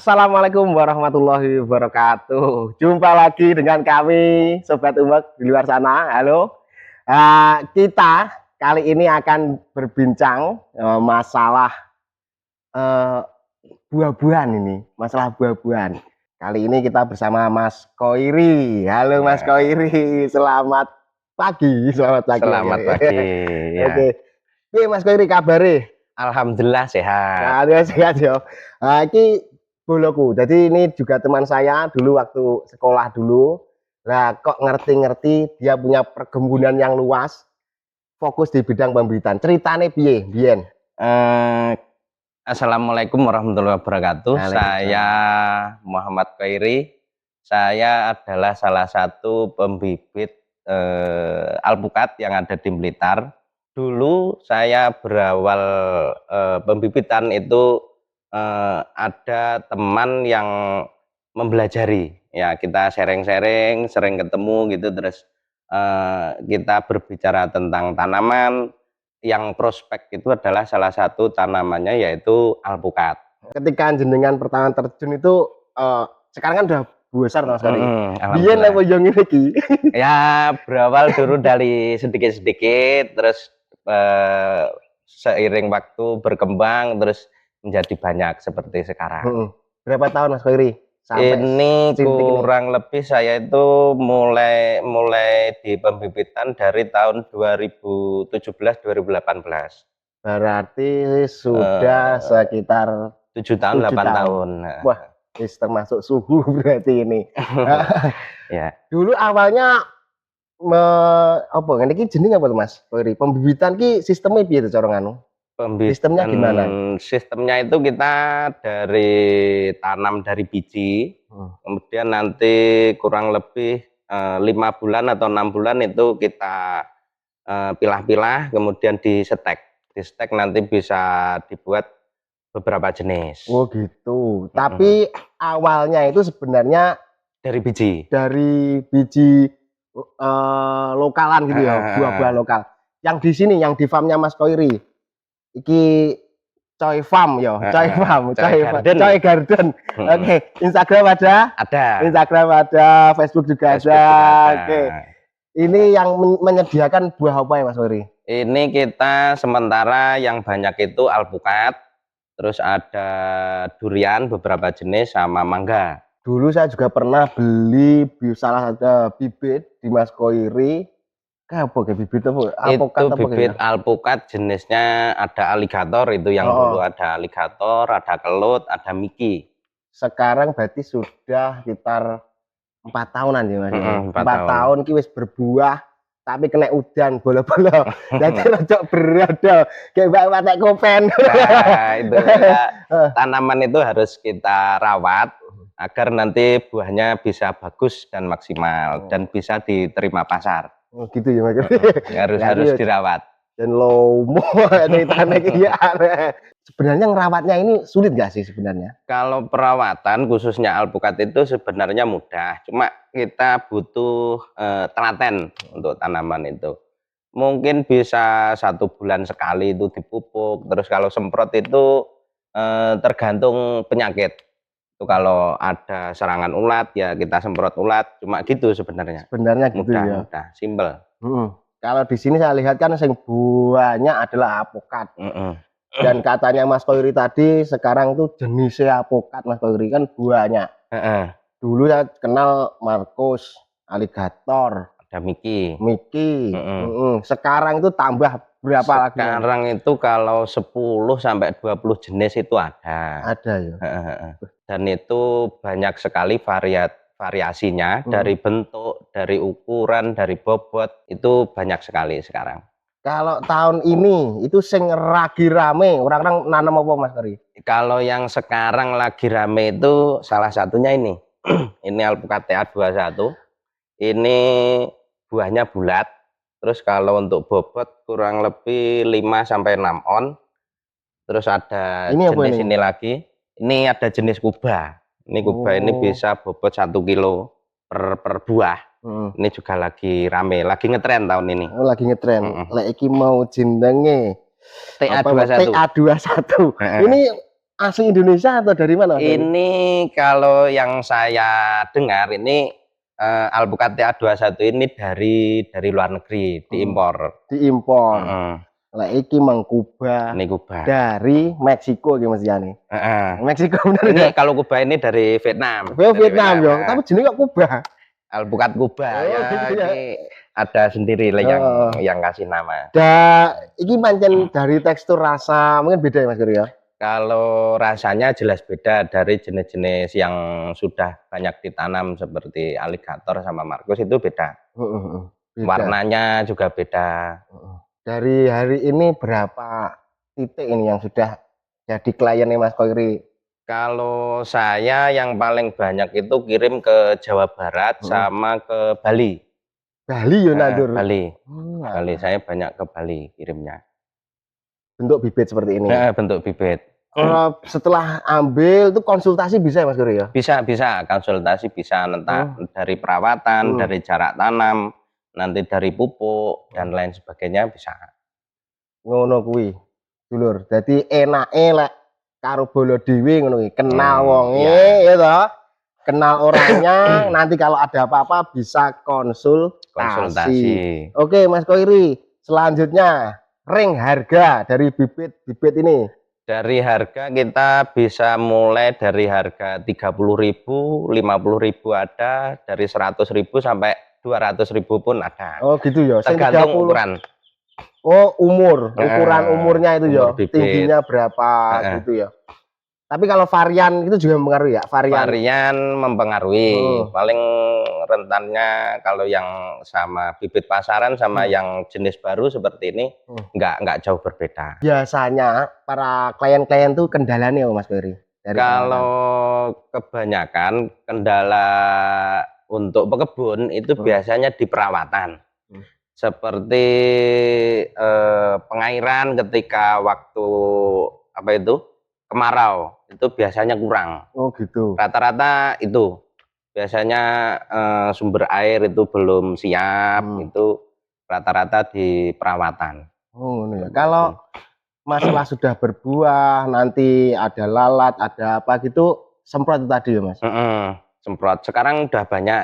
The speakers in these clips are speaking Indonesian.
Assalamualaikum warahmatullahi wabarakatuh. Jumpa lagi dengan kami, Sobat Umek di luar sana. Halo. Kita kali ini akan berbincang masalah eh, buah-buahan ini, masalah buah-buahan. Kali ini kita bersama Mas Koiri. Halo Mas Ya, Koiri, selamat pagi. Selamat pagi. selamat pagi. Oke. Ya, Oke, Mas Koiri kabare? alhamdulillah sehat. Nah, dia sehat ya. Ini boloku. Jadi ini juga teman saya dulu waktu sekolah dulu. Nah, kok ngerti-ngerti dia punya perkebunan yang luas, fokus di bidang pembibitan. Ceritane piye, Bien? Eh, Assalamualaikum warahmatullahi wabarakatuh. Saya Waalaikumsalam. Muhammad Khairi. Saya adalah salah satu pembibit alpukat yang ada di Blitar. Dulu saya berawal pembibitan itu ada teman yang mempelajari. Ya, kita sharing-sharing, sering ketemu gitu, terus kita berbicara tentang tanaman. Yang prospek itu adalah salah satu tanamannya yaitu alpukat. Ketika jenengan pertama terjun itu sekarang kan udah besar Mas Kari. Bien Alhamdulillah. apa yang ini? Ya, berawal dulu dari sedikit-sedikit, terus seiring waktu berkembang, terus menjadi banyak seperti sekarang. Berapa tahun Mas Khairi sampai Ini sintik ini? kurang lebih saya itu mulai di pembibitan dari tahun 2017-2018. Berarti sudah Eh, sekitar 7 tahun, 7 8 tahun. tahun. Nah. Wah, ini termasuk suhu berarti ini. Ya, Dulu awalnya apa ngene iki jeneng apa tuh Mas? Koiri. Pembibitan ki sistemnya piye tuh cara nganu? Sistemnya pembibitan gimana? sistemnya itu kita dari tanam dari biji, kemudian nanti kurang lebih 5 bulan atau 6 bulan itu kita pilah-pilah, kemudian disetek. Disetek nanti bisa dibuat beberapa jenis. Oh gitu. Tapi awalnya itu sebenarnya Dari biji. dari biji lokalan gitu ya, buah-buah lokal. Yang di sini, yang di farmnya Mas Koiri, iki Coy Farm ya, Coy Farm, Coy Garden. Oke, Instagram ada? Ada. Instagram ada, Facebook juga Facebook ada. juga ada. Oke. Ini yang menyediakan buah apa ya Mas Koiri? Ini kita sementara yang banyak itu alpukat, terus ada durian beberapa jenis sama mangga. Dulu saya juga pernah beli salah satu bibit di Mas Koiri. Apa kayak bibit apa? Alpukat Itu apa bibit kayak? alpukat jenisnya ada aligator, itu yang dulu ada aligator, ada kelut, ada miki. Sekarang berarti sudah sekitar 4 tahunan ya Mas. 4 4 tahun. tahun ki wis berbuah tapi kena udan bolo-bolo. Dadi rada beradal kayak mbak patek kopen. Nah, itu ya, tanaman itu harus kita rawat agar nanti buahnya bisa bagus dan maksimal dan bisa diterima pasar. Oh gitu ya Mas. Harus dirawat. Dan lomo ceritanya ya. Sebenarnya ngerawatnya ini sulit nggak sih sebenarnya? Kalau perawatan khususnya alpukat itu sebenarnya mudah, cuma kita butuh telaten untuk tanaman itu. Mungkin bisa 1 bulan sekali itu dipupuk, terus kalau semprot itu tergantung penyakit. Itu kalau ada serangan ulat ya kita semprot ulat, cuma gitu sebenarnya. Sebenarnya gitu Mudah, ya. mudah, simple. Kalau di sini saya lihat kan yang buahnya adalah alpukat. Dan katanya Mas Koiri tadi sekarang tuh jenisnya alpukat Mas Koiri kan buahnya. Dulu saya kenal Markus, aligator, ada Miki. Sekarang itu tambah berapa lagi? Sekarang itu kalau 10 sampai 20 jenis itu ada. Ada ya. Dan itu banyak sekali variasinya, dari bentuk, dari ukuran, dari bobot, itu banyak sekali sekarang. Kalau tahun ini itu sing lagi rame orang-orang nanam apa Mas Koiri? Kalau yang sekarang lagi rame itu salah satunya ini. Ini alpukat TA21. Ini buahnya bulat. Terus kalau untuk bobot kurang lebih 5 sampai 6 on. Terus ada Ini jenis ini lagi. Ini ada jenis kuba. Ini kuba ini bisa bobot 1 kilo per buah. Ini juga lagi rame, lagi ngetren tahun ini. Oh, lagi ngetren. Lek iki mau jenenge TA21. TA21. Ini asli Indonesia atau dari mana, Mas Heri? Ini kalau yang saya dengar ini alpukat TA21 ini dari luar negeri, diimpor. Diimpor. Heeh. Lah iki Kuba Ini Kuba. dari Meksiko iki Mas Yani. Meksiko bener Ini ya? kalau Kuba ini dari Vietnam. Oh, Vietnam ya. Nah. Tapi jenenge kok Kuba. Alpukat Kuba Oh, ya, gitu ya. ini ada sendiri lah yang kasih nama. Iki pancen dari tekstur rasa mungkin beda ya Mas Heri ya. Kalau rasanya jelas beda dari jenis-jenis yang sudah banyak ditanam seperti aligator sama Markus itu beda. Beda. Warnanya juga beda. Dari hari ini berapa titik ini yang sudah jadi kliennya Mas Koiri? Kalau saya yang paling banyak itu kirim ke Jawa Barat sama ke Bali. Bali ya nandur. Bali. Bali saya banyak ke Bali kirimnya. Bentuk bibit seperti ini. Bentuk bibit. Kalau setelah ambil itu konsultasi bisa ya Mas Koiri ya? Bisa konsultasi bisa entah dari perawatan, dari jarak tanam, nanti dari pupuk dan lain sebagainya bisa. Ngono kuwi, dulur. Dadi enake lek karo bolo dhewe ngono kuwi, kenal wonge ya toh. Kenal orangnya, nanti kalau ada apa-apa bisa konsultasi. Oke, Mas Koiri, selanjutnya ring harga dari bibit ini. Dari harga kita bisa mulai dari harga 30.000, 50.000 ada, dari 100.000 sampai 200.000 pun ada. Oh gitu ya. Tergantung ukuran. Oh ukuran umurnya itu ya, tingginya berapa gitu ya. Tapi kalau varian itu juga mempengaruhi ya? Varian mempengaruhi. Paling rentannya kalau yang sama bibit pasaran sama yang jenis baru seperti ini nggak jauh berbeda. Biasanya para klien-klien tuh kendalanya Mas Koiri? Kalau kebanyakan kendala untuk pekebun itu biasanya di perawatan. Seperti pengairan ketika waktu apa itu kemarau itu biasanya kurang. Oh gitu. Rata-rata itu biasanya sumber air itu belum siap, itu rata-rata di perawatan. Oh ya. Kalau masalah sudah berbuah, nanti ada lalat, ada apa gitu, semprot itu tadi ya Mas? Semprot. Sekarang udah banyak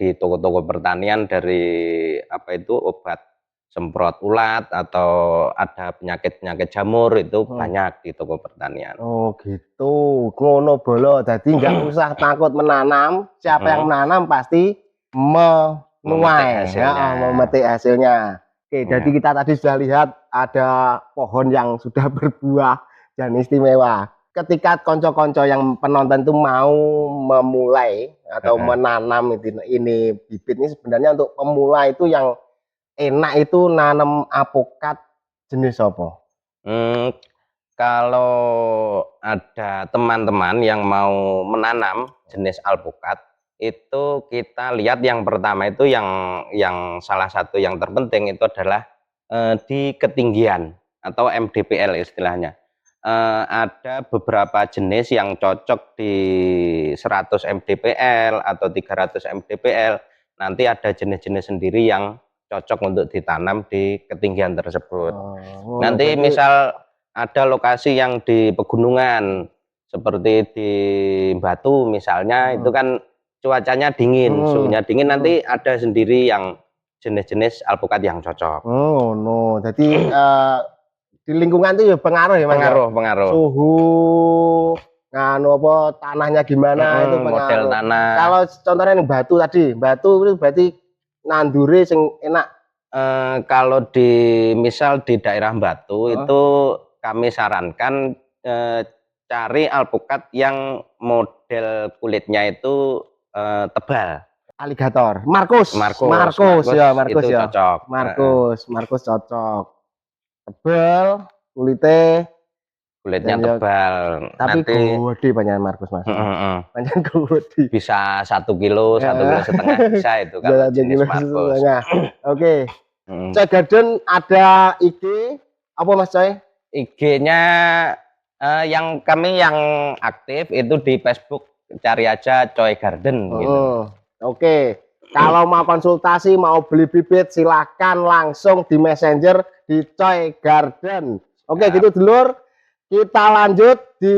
di toko-toko pertanian dari apa itu obat semprot ulat atau ada penyakit-penyakit jamur itu banyak di toko pertanian. Oh gitu, ngono bolo. Jadi nggak usah takut menanam. Siapa yang menanam pasti menuai, memetik hasilnya. Oke, jadi kita tadi sudah lihat ada pohon yang sudah berbuah dan istimewa. Ketika konco-konco yang penonton itu mau memulai atau menanam ini bibit ini sebenarnya untuk pemula itu yang enak itu nanam alpukat jenis apa? Kalau ada teman-teman yang mau menanam jenis alpukat, itu kita lihat yang pertama itu yang salah satu yang terpenting itu adalah di ketinggian atau MDPL istilahnya. Ada beberapa jenis yang cocok di 100 mdpl atau 300 mdpl. Nanti ada jenis-jenis sendiri yang cocok untuk ditanam di ketinggian tersebut. Nanti misal ada lokasi yang di pegunungan seperti di Batu misalnya, itu kan cuacanya dingin, suhunya dingin, nanti ada sendiri yang jenis-jenis alpukat yang cocok. Oh no, jadi di lingkungan itu ya pengaruh ya Mas? Pengaruh. Suhu, nganu apa tanahnya gimana itu pengaruh. Model tanah. Kalau contohnya yang Batu tadi, Batu itu berarti nandure sing enak. Kalau misal di daerah Batu itu kami sarankan cari alpukat yang model kulitnya itu tebal. Aligator, Markus ya, Markus ya. Cocok. Markus cocok. Tebal, kulitnya tebal. Tapi gede panjang Markus Mas. Panjang gede. Bisa 1 kilo, 1,5 kilo bisa itu kalau jenis Markus. Oke. Coy Garden ada IG apa Mas Coy? IG-nya yang aktif itu di Facebook, cari aja Coy Garden gitu. Oke. Kalau mau konsultasi, mau beli bibit silakan langsung di Messenger di Coy Garden. Oke, gitu dulur. Kita lanjut di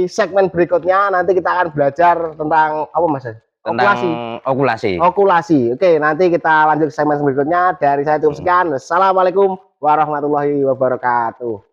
segmen berikutnya. Nanti kita akan belajar tentang apa Mas? Tentang Okulasi. okulasi. Okulasi. Oke, nanti kita lanjut ke segmen berikutnya. Dari saya cukup sekian. Assalamualaikum warahmatullahi wabarakatuh.